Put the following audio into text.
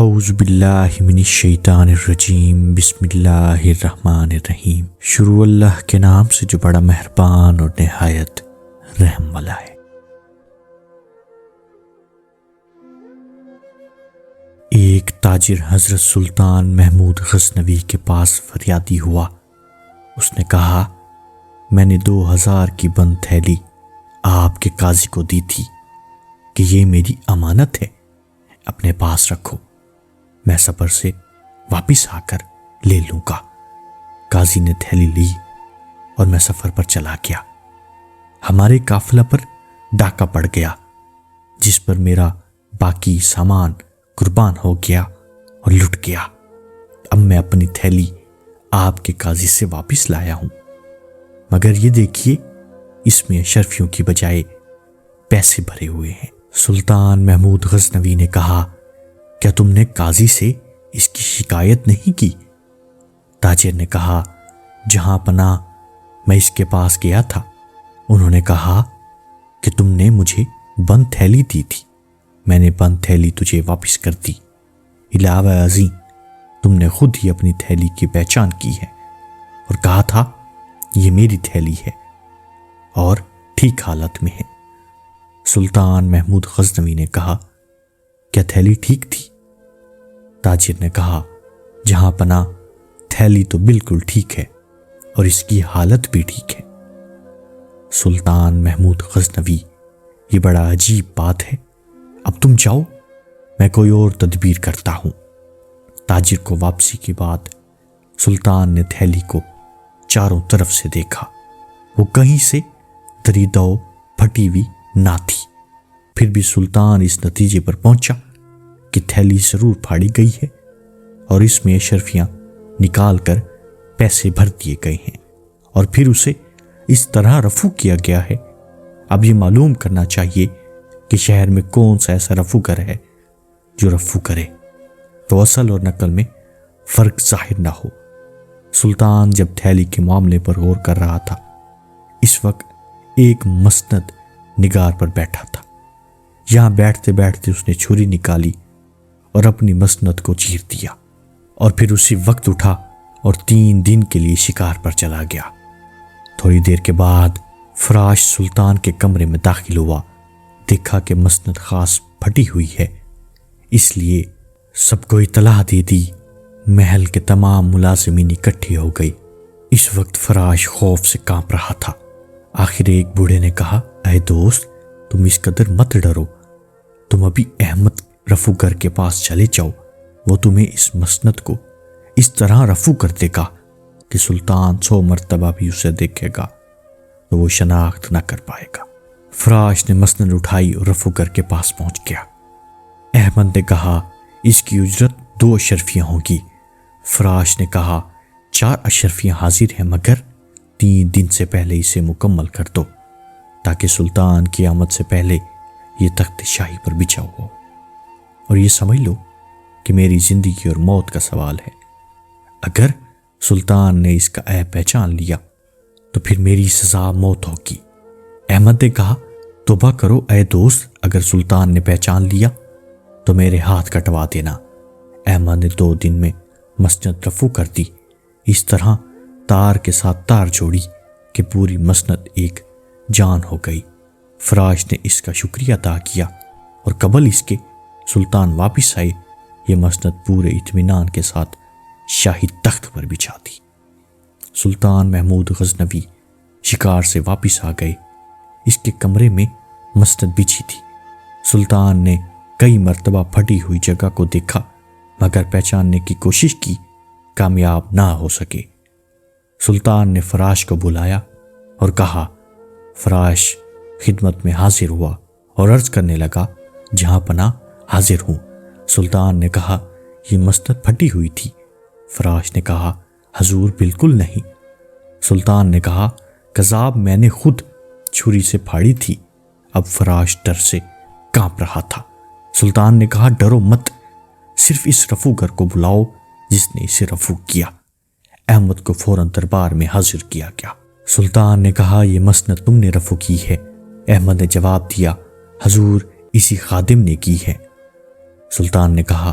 اعوذ باللہ من الشیطان الرجیم بسم اللہ الرحمن الرحیم۔ شروع اللہ کے نام سے جو بڑا مہربان اور نہایت رحم والا ہے۔ ایک تاجر حضرت سلطان محمود غزنوی کے پاس فریادی ہوا۔ اس نے کہا، میں نے 2000 کی بند تھیلی آپ کے قاضی کو دی تھی کہ یہ میری امانت ہے، اپنے پاس رکھو، میں سفر سے واپس آ کر لے لوں گا۔ قاضی نے تھیلی لی اور میں سفر پر چلا گیا۔ ہمارے قافلہ پر ڈاکہ پڑ گیا، جس پر میرا باقی سامان قربان ہو گیا اور لٹ گیا۔ اب میں اپنی تھیلی آپ کے قاضی سے واپس لایا ہوں، مگر یہ دیکھیے اس میں اشرفیوں کی بجائے پیسے بھرے ہوئے ہیں۔ سلطان محمود غزنوی نے کہا، کیا تم نے قاضی سے اس کی شکایت نہیں کی؟ تاجر نے کہا، جہاں پناہ میں اس کے پاس گیا تھا، انہوں نے کہا کہ تم نے مجھے بند تھیلی دی تھی، میں نے بند تھیلی تجھے واپس کر دی۔ علاوہ ازیں تم نے خود ہی اپنی تھیلی کی پہچان کی ہے اور کہا تھا یہ میری تھیلی ہے اور ٹھیک حالت میں ہے۔ سلطان محمود غزنوی نے کہا، کیا تھیلی ٹھیک تھی؟ تاجر نے کہا، جہاں پناہ تھیلی تو بالکل ٹھیک ہے اور اس کی حالت بھی ٹھیک ہے۔ سلطان محمود غزنوی، یہ بڑا عجیب بات ہے، اب تم جاؤ، میں کوئی اور تدبیر کرتا ہوں۔ تاجر کو واپسی کے بعد سلطان نے تھیلی کو چاروں طرف سے دیکھا، وہ کہیں سے دریدہ و پھٹی ہوئی نہ تھی۔ پھر بھی سلطان اس نتیجے پر پہنچا کہ تھیلی ضرور پھاڑی گئی ہے اور اس میں اشرفیاں نکال کر پیسے بھر دیے گئے ہیں، اور پھر اسے اس طرح رفو کیا گیا ہے۔ اب یہ معلوم کرنا چاہیے کہ شہر میں کون سا ایسا رفوگر ہے جو رفو کرے تو اصل اور نقل میں فرق ظاہر نہ ہو۔ سلطان جب تھیلی کے معاملے پر غور کر رہا تھا، اس وقت ایک مسند نگار پر بیٹھا تھا۔ یہاں بیٹھتے بیٹھتے اس نے چھری نکالی اور اپنی مسند کو چیر دیا، اور پھر اسی وقت اٹھا اور 3 دن کے لیے شکار پر چلا گیا۔ تھوڑی دیر کے بعد فراش سلطان کے کمرے میں داخل ہوا، دیکھا کہ مسند خاص پھٹی ہوئی ہے، اس لیے سب کو اطلاع دے دی۔ محل کے تمام ملازمین اکٹھے ہو گئی۔ اس وقت فراش خوف سے کانپ رہا تھا۔ آخر ایک بوڑھے نے کہا، اے دوست، تم اس قدر مت ڈرو، تم ابھی احمد رفوگر کے پاس چلے جاؤ، وہ تمہیں اس مسند کو اس طرح رفو کر دے گا کہ سلطان 100 مرتبہ بھی اسے دیکھے گا تو وہ شناخت نہ کر پائے گا۔ فراش نے مسند اٹھائی اور رفوگر کے پاس پہنچ گیا۔ احمد نے کہا، اس کی اجرت 2 اشرفیاں ہوں گی۔ فراش نے کہا، 4 اشرفیاں حاضر ہیں، مگر 3 دن سے پہلے اسے مکمل کر دو تاکہ سلطان کی آمد سے پہلے یہ تخت شاہی پر بچھا ہو، اور یہ سمجھ لو کہ میری زندگی اور موت کا سوال ہے۔ اگر سلطان نے اس کا عیب پہچان لیا تو پھر میری سزا موت ہوگی۔ احمد نے کہا، توبہ کرو اے دوست، اگر سلطان نے پہچان لیا تو میرے ہاتھ کٹوا دینا۔ احمد نے 2 دن میں مسند رفو کر دی، اس طرح تار کے ساتھ تار جوڑی کہ پوری مسند ایک جان ہو گئی۔ فراش نے اس کا شکریہ ادا کیا اور قبل اس کے سلطان واپس آئے، یہ مسند پورے اطمینان کے ساتھ شاہی تخت پر بچھا دی۔ سلطان محمود غزنوی شکار سے واپس آ گئے۔ اس کے کمرے میں مسند بچھی تھی۔ سلطان نے کئی مرتبہ پھٹی ہوئی جگہ کو دیکھا، مگر پہچاننے کی کوشش کی، کامیاب نہ ہو سکے۔ سلطان نے فراش کو بلایا اور کہا۔ فراش خدمت میں حاضر ہوا اور عرض کرنے لگا، جہاں پناہ حاضر ہوں۔ سلطان نے کہا، یہ مسند پھٹی ہوئی تھی۔ فراش نے کہا، حضور بالکل نہیں۔ سلطان نے کہا، کذاب، میں نے خود چھری سے پھاڑی تھی۔ اب فراش ڈر سے کانپ رہا تھا۔ سلطان نے کہا، ڈرو مت، صرف اس رفوگر کو بلاؤ جس نے اسے رفو کیا۔ احمد کو فوراً دربار میں حاضر کیا گیا۔ سلطان نے کہا، یہ مسند تم نے رفو کی ہے؟ احمد نے جواب دیا، حضور اسی خادم نے کی ہے۔ سلطان نے کہا،